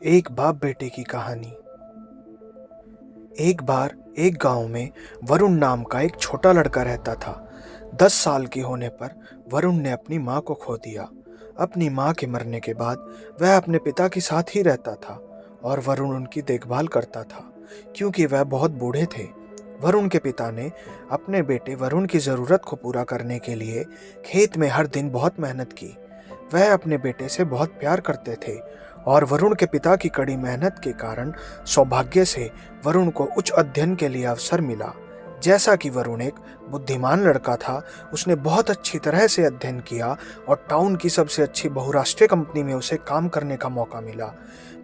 एक बाप बेटे की कहानी। एक बार एक गांव में वरुण नाम का एक छोटा लड़का रहता था। 10 साल के होने पर वरुण ने अपनी माँ को खो दिया। अपनी माँ के मरने के बाद वह अपने पिता के साथ ही रहता था और वरुण उनकी देखभाल करता था क्योंकि वह बहुत बूढ़े थे। वरुण के पिता ने अपने बेटे वरुण की ज़रूरत को पूरा करने के लिए खेत में हर दिन बहुत मेहनत की। वह अपने बेटे से बहुत प्यार करते थे और वरुण के पिता की कड़ी मेहनत के कारण सौभाग्य से वरुण को उच्च अध्ययन के लिए अवसर मिला। जैसा कि वरुण एक बुद्धिमान लड़का था, उसने बहुत अच्छी तरह से अध्ययन किया और टाउन की सबसे अच्छी बहुराष्ट्रीय कंपनी में उसे काम करने का मौका मिला।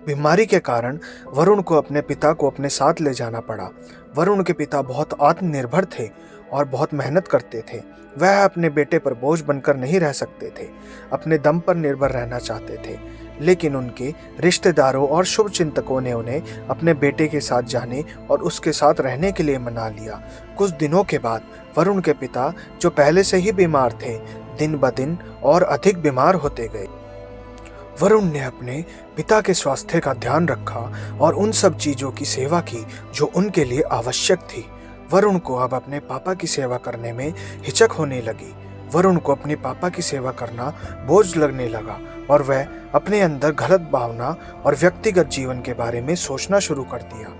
बीमारी के कारण वरुण को अपने पिता को अपने साथ ले जाना पड़ा। वरुण के पिता बहुत आत्मनिर्भर थे और बहुत मेहनत करते थे। वह अपने बेटे पर बोझ बनकर नहीं रह सकते थे, अपने दम पर निर्भर रहना चाहते थे। लेकिन उनके रिश्तेदारों और शुभचिंतकों ने उन्हें अपने बेटे के साथ जाने और उसके साथ रहने के लिए मना लिया। कुछ दिनों के बाद वरुण के पिता, जो पहले से ही बीमार थे, दिन ब दिन और अधिक बीमार होते गए। वरुण ने अपने पिता के स्वास्थ्य का ध्यान रखा और उन सब चीजों की सेवा की जो उनके लिए आवश्यक थी। वरुण को अब अपने पापा की सेवा करने में हिचक होने लगी। वरुण को अपने पापा की सेवा करना बोझ लगने लगा और वह अपने अंदर गलत भावना और व्यक्तिगत जीवन के बारे में सोचना शुरू कर दिया,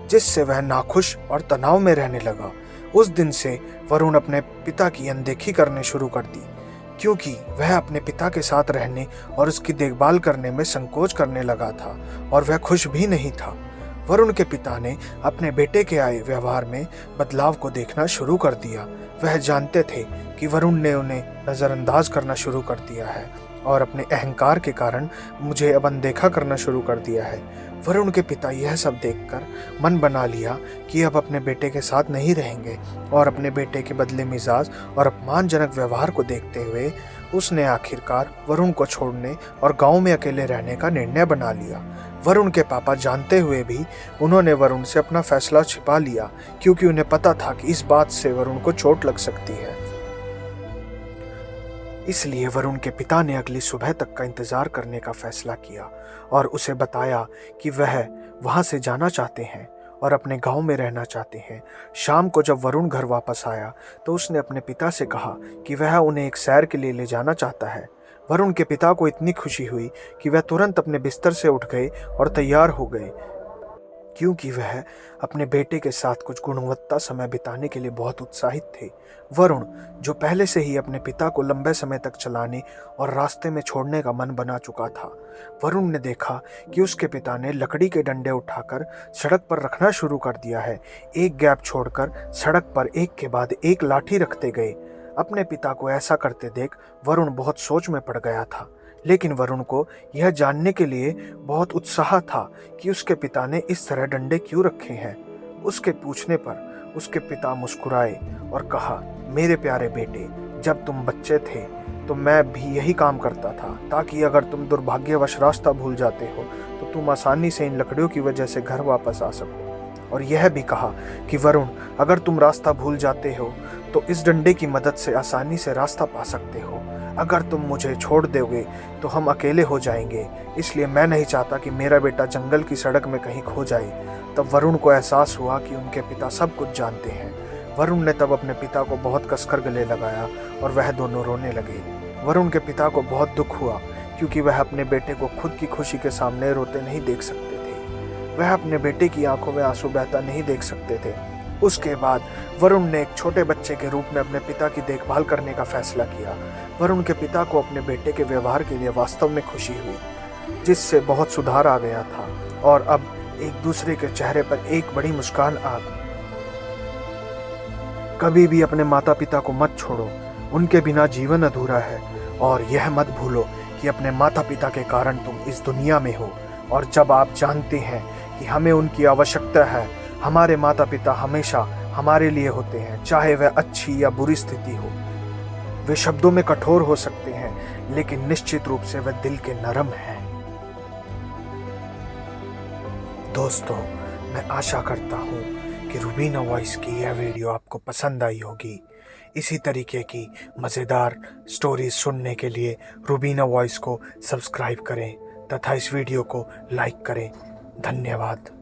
जिससे वह नाखुश और तनाव में रहने लगा। उस दिन से वरुण अपने पिता की अनदेखी करने शुरू कर दी, क्योंकि वह अपने पिता के साथ रहने और उसकी देखभाल करने में संकोच करने लगा था और वह खुश भी नहीं था। वरुण के पिता ने अपने बेटे के आए व्यवहार में बदलाव को देखना शुरू कर दिया। वह जानते थे कि वरुण ने उन्हें नज़रअंदाज करना शुरू कर दिया है और अपने अहंकार के कारण मुझे अब अनदेखा करना शुरू कर दिया है। वरुण के पिता यह सब देखकर मन बना लिया कि अब अपने बेटे के साथ नहीं रहेंगे और अपने बेटे के बदले मिजाज और अपमानजनक व्यवहार को देखते हुए उसने आखिरकार वरुण को छोड़ने और गांव में अकेले रहने का निर्णय बना लिया। वरुण के पापा जानते हुए भी उन्होंने वरुण से अपना फैसला छिपा लिया, क्योंकि उन्हें पता था कि इस बात से वरुण को चोट लग सकती है। इसलिए वरुण के पिता ने अगली सुबह तक का इंतजार करने का फैसला किया और उसे बताया कि वह वहां से जाना चाहते हैं और अपने गांव में रहना चाहते हैं। शाम को जब वरुण घर वापस आया तो उसने अपने पिता से कहा कि वह उन्हें एक सैर के लिए ले जाना चाहता है। वरुण के पिता को इतनी खुशी हुई कि वह तुरंत अपने बिस्तर से उठ गए और तैयार हो गए, क्योंकि वह अपने बेटे के साथ कुछ गुणवत्ता समय बिताने के लिए बहुत उत्साहित थे। वरुण, जो पहले से ही अपने पिता को लंबे समय तक चलाने और रास्ते में छोड़ने का मन बना चुका था, वरुण ने देखा कि उसके पिता ने लकड़ी के डंडे उठाकर सड़क पर रखना शुरू कर दिया है। एक गैप छोड़कर सड़क पर एक के बाद एक लाठी रखते गए। अपने पिता को ऐसा करते देख वरुण बहुत सोच में पड़ गया था, लेकिन वरुण को यह जानने के लिए बहुत उत्साह था कि उसके पिता ने इस तरह डंडे क्यों रखे हैं। उसके पूछने पर उसके पिता मुस्कुराए और कहा, मेरे प्यारे बेटे, जब तुम बच्चे थे तो मैं भी यही काम करता था, ताकि अगर तुम दुर्भाग्यवश रास्ता भूल जाते हो तो तुम आसानी से इन लकड़ियों की वजह से घर वापस आ सको। और यह भी कहा कि वरुण, अगर तुम रास्ता भूल जाते हो तो इस डंडे की मदद से आसानी से रास्ता पा सकते हो। अगर तुम मुझे छोड़ दोगे तो हम अकेले हो जाएंगे, इसलिए मैं नहीं चाहता कि मेरा बेटा जंगल की सड़क में कहीं खो जाए। तब वरुण को एहसास हुआ कि उनके पिता सब कुछ जानते हैं। वरुण ने तब अपने पिता को बहुत कसकर गले लगाया और वह दोनों रोने लगे। वरुण के पिता को बहुत दुख हुआ, क्योंकि वह अपने बेटे को खुद की खुशी के सामने रोते नहीं देख सकते थे। वह अपने बेटे की आंखों में आंसू बहता नहीं देख सकते थे। उसके बाद वरुण ने एक छोटे बच्चे के रूप में अपने पिता की देखभाल करने का फैसला किया। वरुण के पिता को अपने बेटे के व्यवहार के लिए वास्तव में खुशी हुई, जिससे बहुत सुधार आ गया था और अब एक दूसरे के चेहरे पर एक बड़ी मुस्कान आ गई। कभी भी अपने माता पिता को मत छोड़ो, उनके बिना जीवन अधूरा है। और यह मत भूलो कि अपने माता पिता के कारण तुम इस दुनिया में हो, और जब आप जानते हैं कि हमें उनकी आवश्यकता है, हमारे माता पिता हमेशा हमारे लिए होते हैं, चाहे वह अच्छी या बुरी स्थिति हो। वे शब्दों में कठोर हो सकते हैं, लेकिन निश्चित रूप से वे दिल के नरम हैं। दोस्तों, मैं आशा करता हूँ कि रूबीना वॉइस की यह वीडियो आपको पसंद आई होगी। इसी तरीके की मज़ेदार स्टोरीज सुनने के लिए रूबीना वॉइस को सब्सक्राइब करें। तथा इस वीडियो को लाइक करें। धन्यवाद।